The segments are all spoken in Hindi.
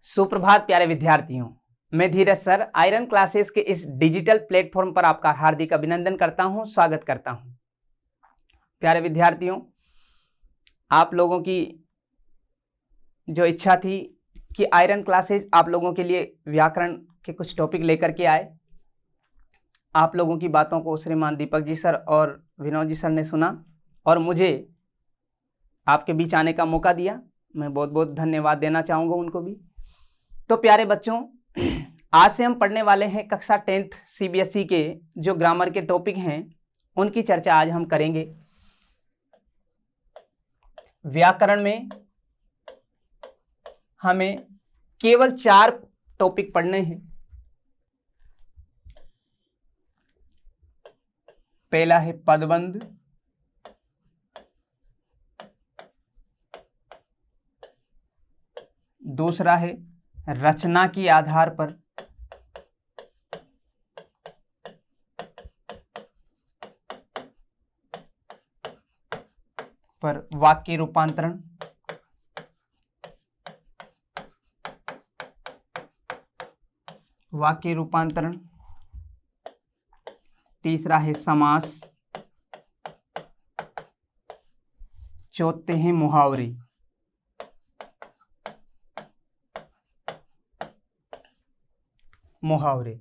सुप्रभात प्यारे विद्यार्थियों, मैं धीरज सर आयरन क्लासेस के इस डिजिटल प्लेटफॉर्म पर आपका हार्दिक अभिनंदन करता हूं, स्वागत करता हूं। प्यारे विद्यार्थियों, आप लोगों की जो इच्छा थी कि आयरन क्लासेस आप लोगों के लिए व्याकरण के कुछ टॉपिक लेकर के आए, आप लोगों की बातों को श्रीमान दीपक जी सर और विनोद जी सर ने सुना और मुझे आपके बीच आने का मौका दिया। मैं बहुत बहुत धन्यवाद देना चाहूँगा उनको भी। तो प्यारे बच्चों, आज से हम पढ़ने वाले हैं कक्षा 10th सीबीएसई के जो ग्रामर के टॉपिक हैं उनकी चर्चा आज हम करेंगे। व्याकरण में हमें केवल 4 टॉपिक पढ़ने हैं। पहला है पदबंध, दूसरा है रचना के आधार पर वाक्य रूपांतरण, तीसरा है समास, चौथे हैं मुहावरे।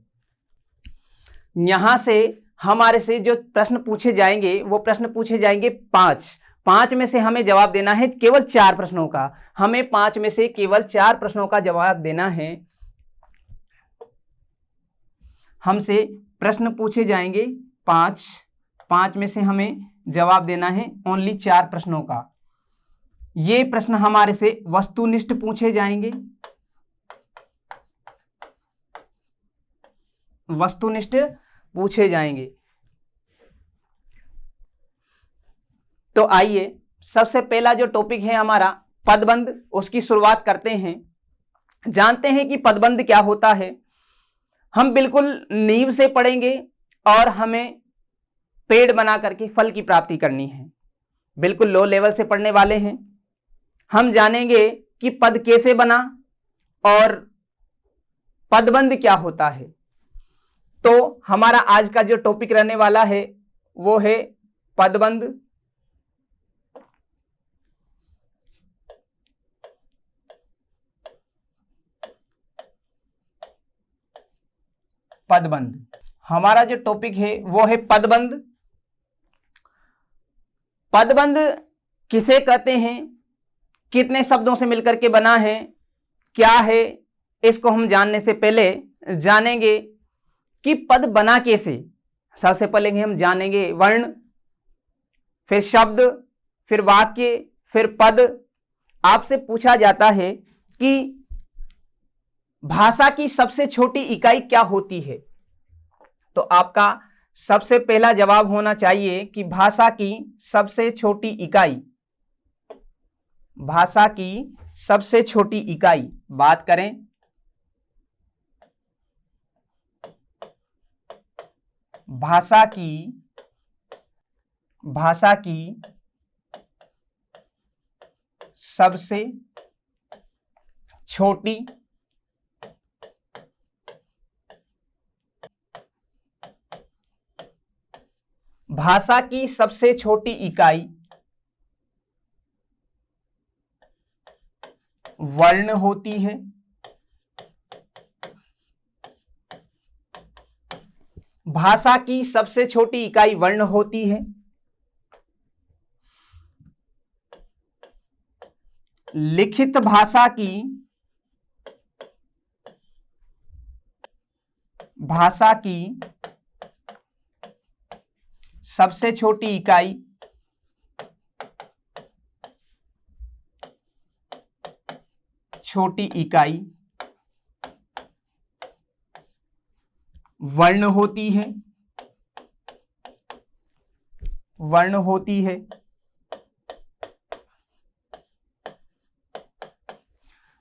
यहां से हमारे से जो प्रश्न पूछे जाएंगे वो प्रश्न पूछे जाएंगे 5 में से हमें जवाब देना है केवल 4 प्रश्नों का। हमें 5 में से केवल 4 प्रश्नों का जवाब देना है। हमसे प्रश्न पूछे जाएंगे 5 में से हमें जवाब देना है ओनली 4 प्रश्नों का। ये प्रश्न हमारे से वस्तुनिष्ठ पूछे जाएंगे, तो आइए सबसे पहला जो टॉपिक है हमारा पदबंध, उसकी शुरुआत करते हैं। जानते हैं कि पदबंध क्या होता है। हम बिल्कुल नींव से पढ़ेंगे और हमें पेड़ बना करके फल की प्राप्ति करनी है। बिल्कुल लो लेवल से पढ़ने वाले हैं। हम जानेंगे कि पद कैसे बना और पदबंध क्या होता है। तो हमारा आज का जो टॉपिक रहने वाला है वो है पदबंध। हमारा जो टॉपिक है वो है पदबंध। पदबंध किसे कहते हैं, कितने शब्दों से मिलकर के बना है, क्या है, इसको हम जानने से पहले जानेंगे कि पद बना कैसे। सबसे पहले हम जानेंगे वर्ण, फिर शब्द, फिर वाक्य, फिर पद। आपसे पूछा जाता है कि भाषा की सबसे छोटी इकाई क्या होती है, तो आपका सबसे पहला जवाब होना चाहिए कि भाषा की सबसे छोटी इकाई, बात करें भाषा की सबसे छोटी इकाई वर्ण होती है। भाषा की सबसे छोटी इकाई वर्ण होती है। लिखित भाषा की सबसे छोटी इकाई वर्ण होती है।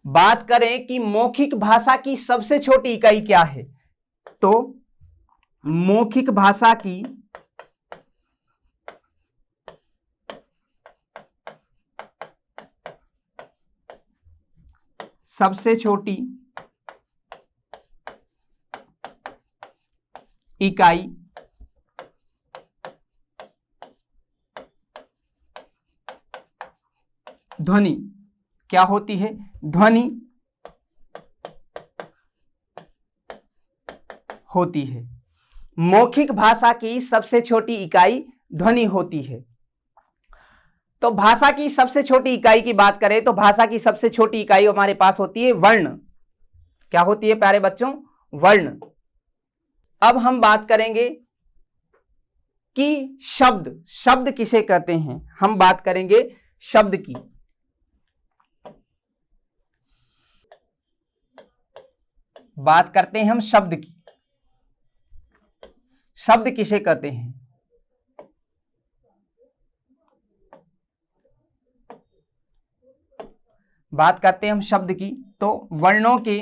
बात करें कि मौखिक भाषा की सबसे छोटी इकाई क्या है, तो मौखिक भाषा की सबसे छोटी इकाई ध्वनि क्या होती है? ध्वनि होती है। मौखिक भाषा की सबसे छोटी इकाई ध्वनि होती है। तो भाषा की सबसे छोटी इकाई की बात करें तो भाषा की सबसे छोटी इकाई हमारे पास होती है वर्ण। क्या होती है प्यारे बच्चों? वर्ण। अब हम बात करेंगे कि शब्द किसे कहते हैं। हम बात करेंगे शब्द की। बात करते हैं हम शब्द की। शब्द किसे कहते हैं? बात करते हैं हम शब्द की तो वर्णों के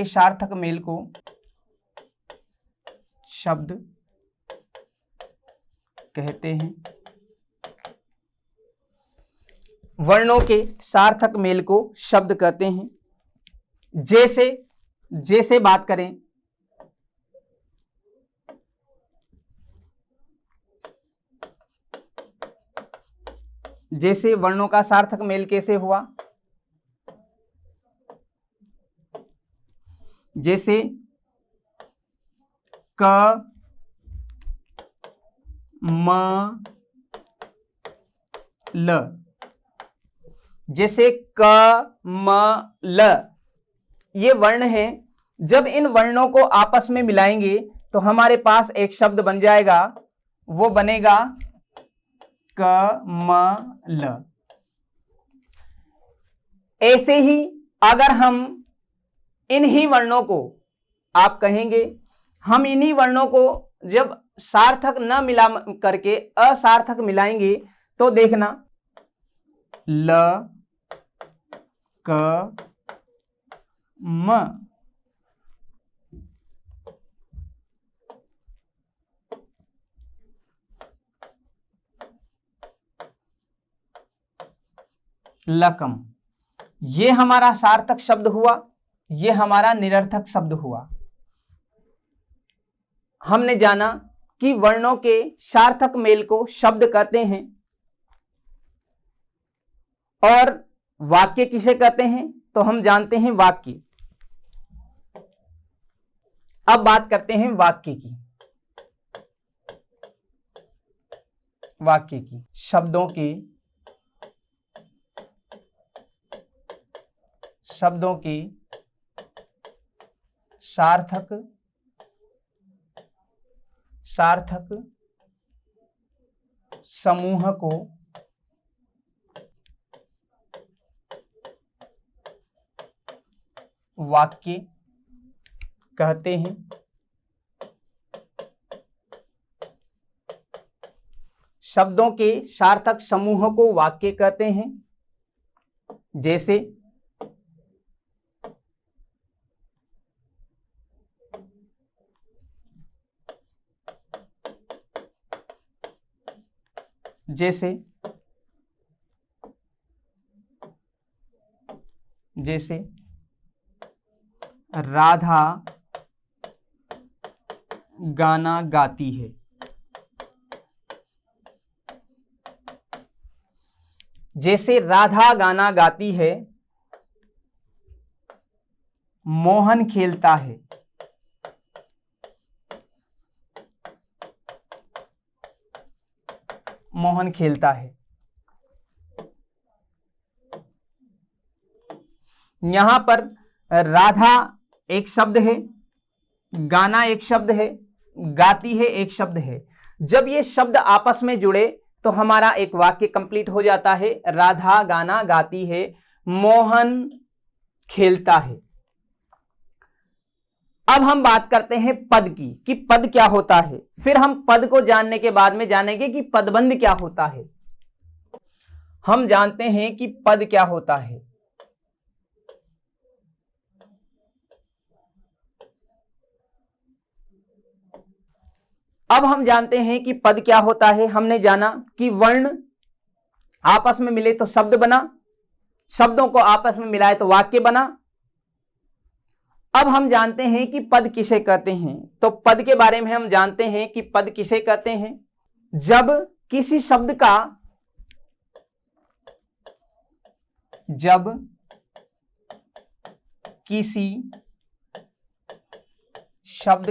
सार्थक मेल को शब्द कहते हैं। वर्णों के सार्थक मेल को शब्द कहते हैं। जैसे बात करें जैसे वर्णों का सार्थक मेल कैसे हुआ? जैसे क म ल। जैसे क म ल ये वर्ण हैं। जब इन वर्णों को आपस में मिलाएंगे तो हमारे पास एक शब्द बन जाएगा, वो बनेगा क म ल। ऐसे ही अगर हम इन्हीं वर्णों को, आप कहेंगे हम इन्हीं वर्णों को जब सार्थक न मिला करके असार्थक मिलाएंगे तो देखना ल क म। लकम। ये हमारा सार्थक शब्द हुआ, ये हमारा निरर्थक शब्द हुआ। हमने जाना कि वर्णों के सार्थक मेल को शब्द कहते हैं। और वाक्य किसे कहते हैं? तो हम जानते हैं वाक्य। अब बात करते हैं वाक्य की। शब्दों के सार्थक समूह को वाक्य कहते हैं। शब्दों के सार्थक समूह को वाक्य कहते हैं। जैसे राधा गाना गाती है। जैसे राधा गाना गाती है। मोहन खेलता है। मोहन खेलता है। यहां पर राधा एक शब्द है, गाना एक शब्द है, गाती है एक शब्द है। जब ये शब्द आपस में जुड़े तो हमारा एक वाक्य कंप्लीट हो जाता है। राधा गाना गाती है, मोहन खेलता है। अब हम बात करते हैं पद की कि पद क्या होता है। फिर हम पद को जानने के बाद में जानेंगे कि पदबंध क्या होता है। हम जानते हैं कि पद क्या होता है। अब हम जानते हैं कि पद क्या होता है। हमने जाना कि वर्ण आपस में मिले तो शब्द बना, शब्दों को आपस में मिलाए तो वाक्य बना। अब हम जानते हैं कि पद किसे कहते हैं। तो पद के बारे में हम जानते हैं कि पद किसे कहते हैं। जब किसी शब्द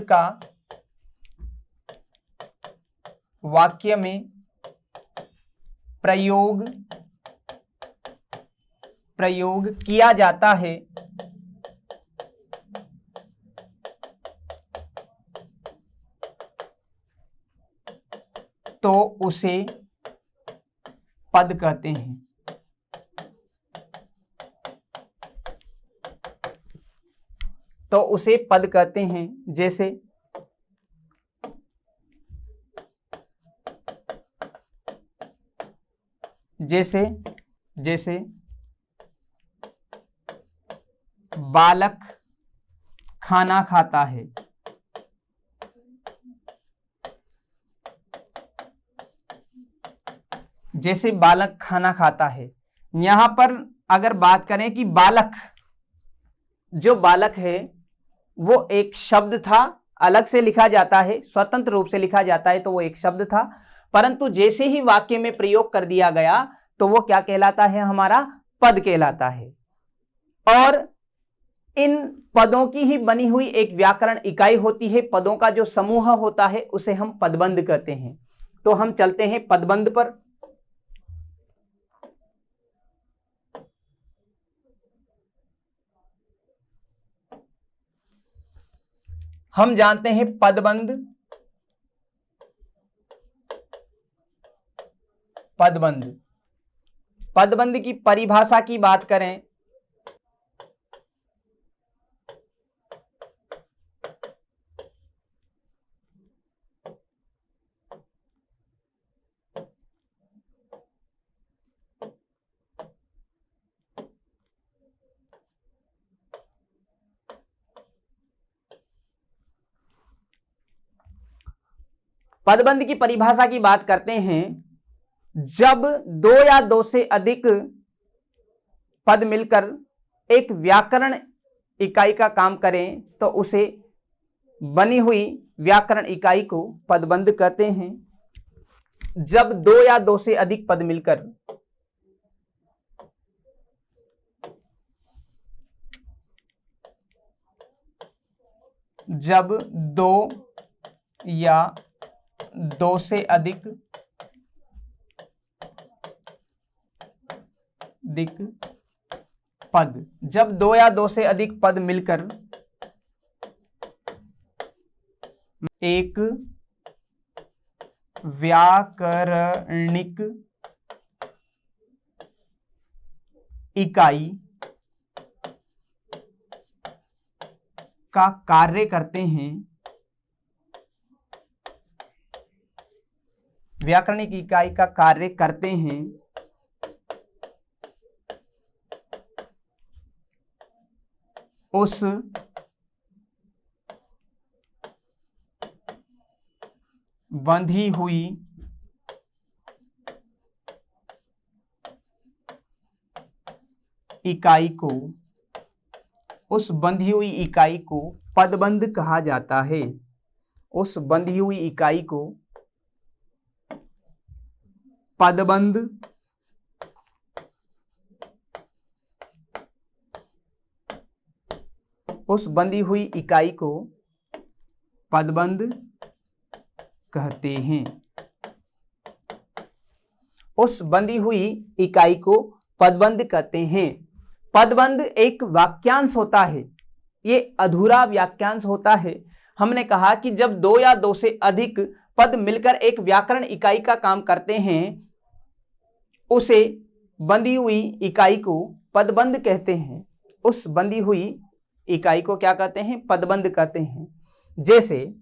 का वाक्य में प्रयोग किया जाता है तो उसे पद कहते हैं। तो उसे पद कहते हैं। जैसे बालक खाना खाता है। जैसे बालक खाना खाता है। यहां पर अगर बात करें कि बालक, जो बालक है वो एक शब्द था, अलग से लिखा जाता है, स्वतंत्र रूप से लिखा जाता है तो वो एक शब्द था, परंतु जैसे ही वाक्य में प्रयोग कर दिया गया तो वो क्या कहलाता है, हमारा पद कहलाता है। और इन पदों की ही बनी हुई एक व्याकरण इकाई होती है, पदों का जो समूह होता है उसे हम पदबंध कहते हैं। तो हम चलते हैं पदबंध पर। हम जानते हैं पदबंध की परिभाषा की बात करें पदबंध की परिभाषा की बात करते हैं, जब दो या दो से अधिक पद मिलकर एक व्याकरण इकाई का काम करें तो उसे बनी हुई व्याकरण इकाई को पदबंध कहते हैं। जब दो या दो से अधिक पद मिलकर जब दो या दो से अधिक पद, जब दो या दो से अधिक पद मिलकर एक व्याकरणिक इकाई का कार्य करते हैं, व्याकरणिक इकाई का कार्य करते हैं, उस बंधी हुई इकाई को, उस बंधी हुई इकाई को पदबंध कहा जाता है। उस बंधी हुई इकाई को पदबंध उस बंधी हुई इकाई को पदबंध कहते हैं। उस बंधी हुई इकाई को पदबंध कहते हैं। पदबंध एक वाक्यांश होता है, ये अधूरा वाक्यांश होता है। हमने कहा कि जब दो या दो से अधिक पद मिलकर एक व्याकरण इकाई का काम करते हैं उसे बंधी हुई इकाई को पदबंध कहते हैं। उस बंधी हुई इकाई को क्या कहते हैं? पदबंध कहते हैं। जैसे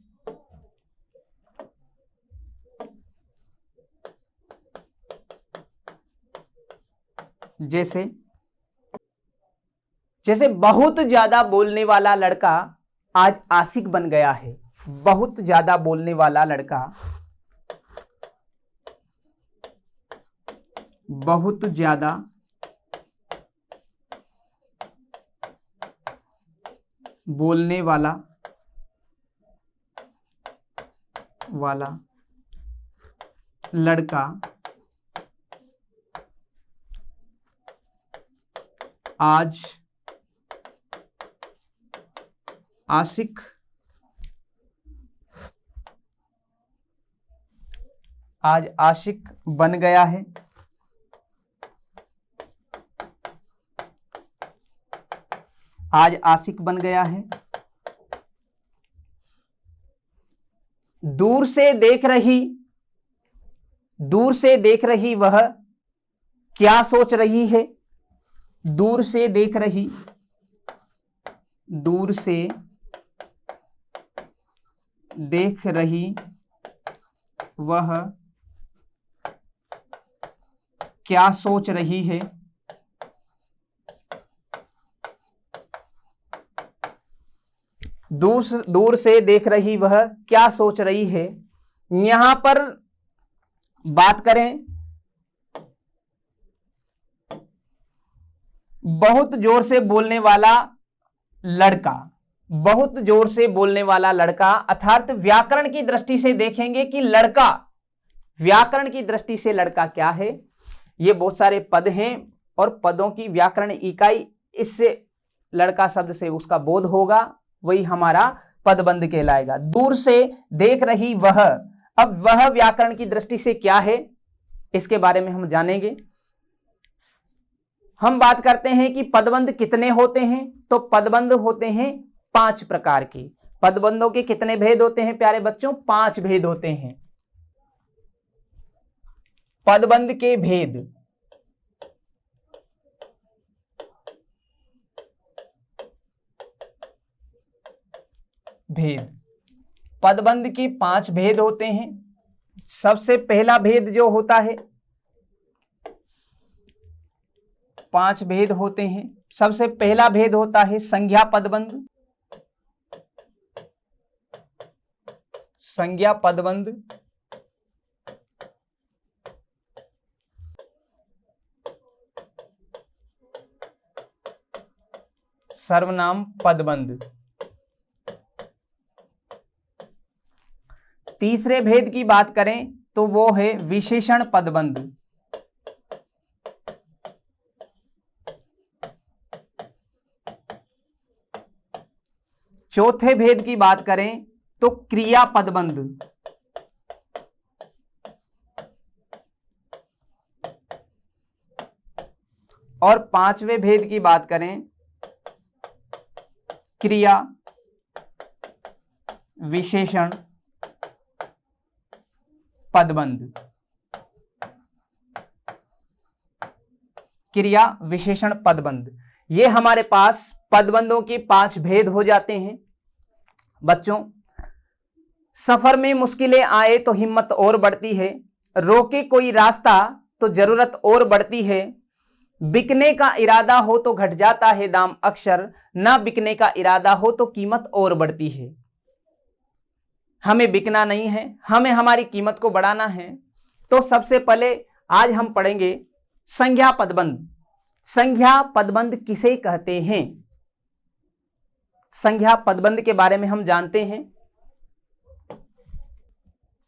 जैसे जैसे बहुत ज्यादा बोलने वाला लड़का आज आशिक बन गया है। बहुत ज्यादा बोलने वाला लड़का बहुत ज्यादा बोलने वाला लड़का आज आशिक बन गया है। आज आशिक बन गया है। दूर से देख रही वह क्या सोच रही है? दूर से देख रही वह क्या सोच रही है? दूर से देख रही वह क्या सोच रही है। यहां पर बात करें बहुत जोर से बोलने वाला लड़का, अर्थात व्याकरण की दृष्टि से देखेंगे कि लड़का, व्याकरण की दृष्टि से लड़का क्या है। ये बहुत सारे पद हैं और पदों की व्याकरण इकाई, इससे लड़का शब्द से उसका बोध होगा, वही हमारा पदबंध कहलाएगा। दूर से देख रही वह, अब वह व्याकरण की दृष्टि से क्या है इसके बारे में हम जानेंगे। हम बात करते हैं कि पदबंध कितने होते हैं, तो पदबंध होते हैं 5 प्रकार के। पदबंधों के कितने भेद होते हैं प्यारे बच्चों? 5 भेद होते हैं। पदबंध के भेद, पदबंध के 5 भेद होते हैं। सबसे पहला भेद जो होता है, 5 भेद होते हैं। सबसे पहला भेद होता है संज्ञा पदबंध। संज्ञा पदबंध, सर्वनाम पदबंध। तीसरे भेद की बात करें तो वो है विशेषण पदबंध। चौथे भेद की बात करें तो क्रिया पदबंध। और 5वें भेद की बात करें क्रिया विशेषण पदबंध। क्रिया विशेषण पदबंध, ये हमारे पास पदबंधों के 5 भेद हो जाते हैं। बच्चों, सफर में मुश्किलें आए तो हिम्मत और बढ़ती है, रोके कोई रास्ता तो जरूरत और बढ़ती है, बिकने का इरादा हो तो घट जाता है दाम अक्सर, ना बिकने का इरादा हो तो कीमत और बढ़ती है। हमें बिकना नहीं है, हमें हमारी कीमत को बढ़ाना है। तो सबसे पहले आज हम पढ़ेंगे संज्ञा पदबंध। संज्ञा पदबंध किसे कहते हैं? संज्ञा पदबंध के बारे में हम जानते हैं।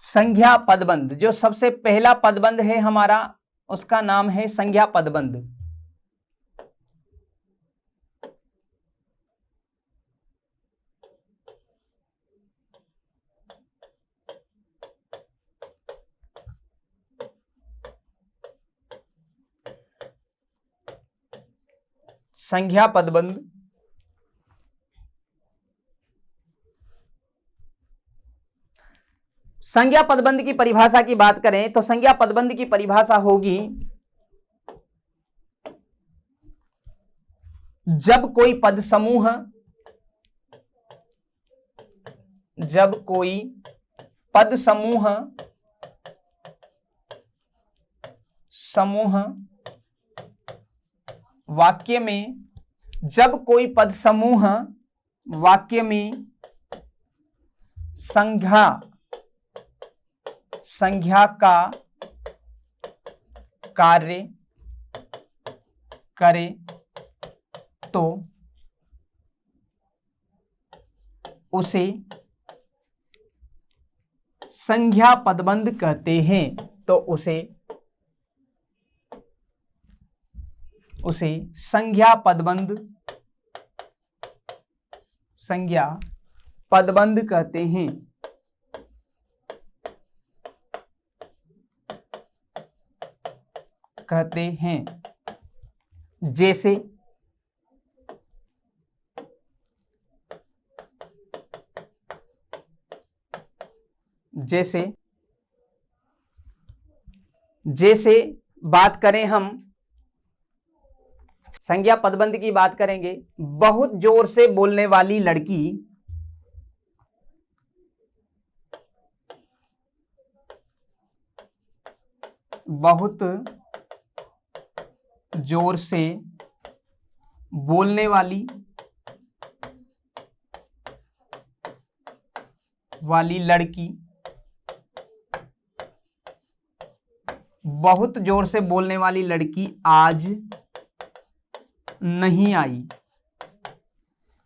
संज्ञा पदबंध, जो सबसे पहला पदबंध है हमारा, उसका नाम है संज्ञा पदबंध। संज्ञा पदबंध संज्ञा पदबंध की परिभाषा की बात करें तो संज्ञा पदबंध की परिभाषा होगी, जब कोई पद समूह जब कोई पद समूह वाक्य में, जब कोई पद समूह वाक्य में संज्ञा का कार्य करे तो उसे संज्ञा पदबंध कहते हैं। तो उसे संज्ञा पदबंध कहते हैं। जैसे बात करें, हम संज्ञा पदबंध की बात करेंगे। बहुत जोर से बोलने वाली लड़की, बहुत जोर से बोलने वाली लड़की, बहुत जोर से बोलने वाली लड़की आज नहीं आई।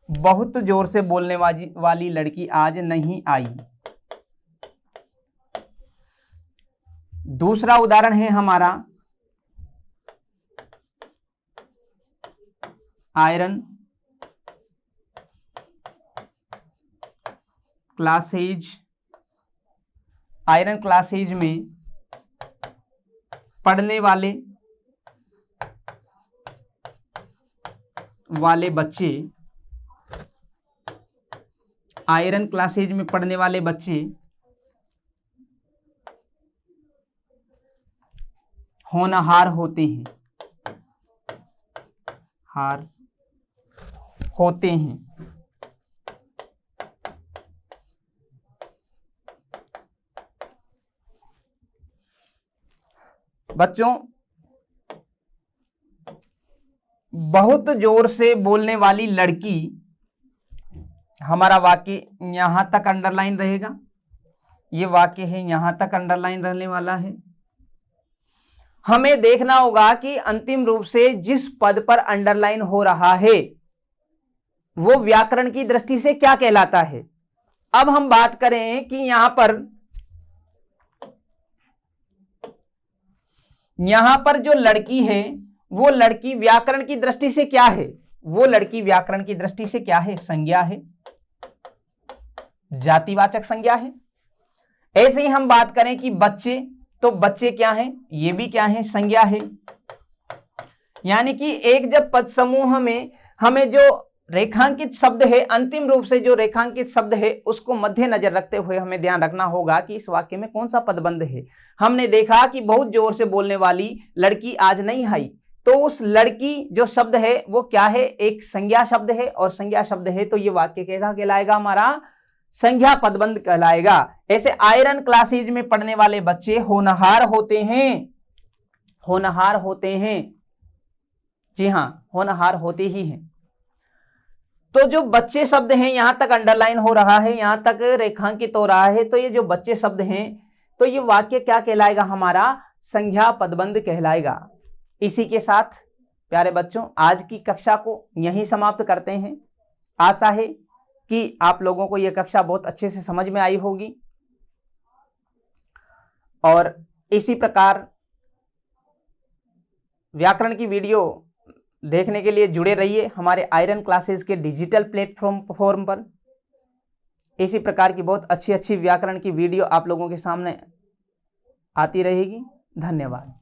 बहुत जोर से बोलने वाली लड़की आज नहीं आई। दूसरा उदाहरण है हमारा, आयरन क्लासेज में पढ़ने वाले बच्चे, आयरन क्लासेज में पढ़ने वाले बच्चे होनहार होते हैं। बच्चों, बहुत जोर से बोलने वाली लड़की, हमारा वाक्य यहां तक अंडरलाइन रहेगा। ये वाक्य है, यहां तक अंडरलाइन रहने वाला है। हमें देखना होगा कि अंतिम रूप से जिस पद पर अंडरलाइन हो रहा है वो व्याकरण की दृष्टि से क्या कहलाता है। अब हम बात करें कि यहां पर जो लड़की है वो लड़की व्याकरण की दृष्टि से क्या है? वो लड़की व्याकरण की दृष्टि से क्या है? संज्ञा है, जातिवाचक संज्ञा है। ऐसे ही हम बात करें कि बच्चे, तो बच्चे क्या हैं? ये भी क्या है? संज्ञा है। यानी कि एक जब पद समूह में हमें जो रेखांकित शब्द है, अंतिम रूप से जो रेखांकित शब्द है उसको मध्य नजर रखते हुए हमें ध्यान रखना होगा कि इस वाक्य में कौन सा पदबंध है। हमने देखा कि बहुत जोर से बोलने वाली लड़की आज नहीं आई, तो उस लड़की जो शब्द है वो क्या है? एक संज्ञा शब्द है, और संज्ञा शब्द है तो ये वाक्य कैसा कहलाएगा? हमारा संज्ञा पदबंध कहलाएगा। ऐसे आयरन क्लासेज में पढ़ने वाले बच्चे होनहार होते हैं। जी हां, होनहार होते ही हैं। तो जो बच्चे शब्द हैं, यहां तक अंडरलाइन हो रहा है, यहां तक रेखांकित हो रहा है, तो ये जो बच्चे शब्द हैं, तो ये वाक्य क्या कहलाएगा? हमारा संज्ञा पदबंध कहलाएगा। इसी के साथ प्यारे बच्चों, आज की कक्षा को यहीं समाप्त करते हैं। आशा है कि आप लोगों को यह कक्षा बहुत अच्छे से समझ में आई होगी, और इसी प्रकार व्याकरण की वीडियो देखने के लिए जुड़े रहिए हमारे आयरन क्लासेस के डिजिटल प्लेटफॉर्म पर। इसी प्रकार की बहुत अच्छी व्याकरण की वीडियो आप लोगों के सामने आती रहेगी। धन्यवाद।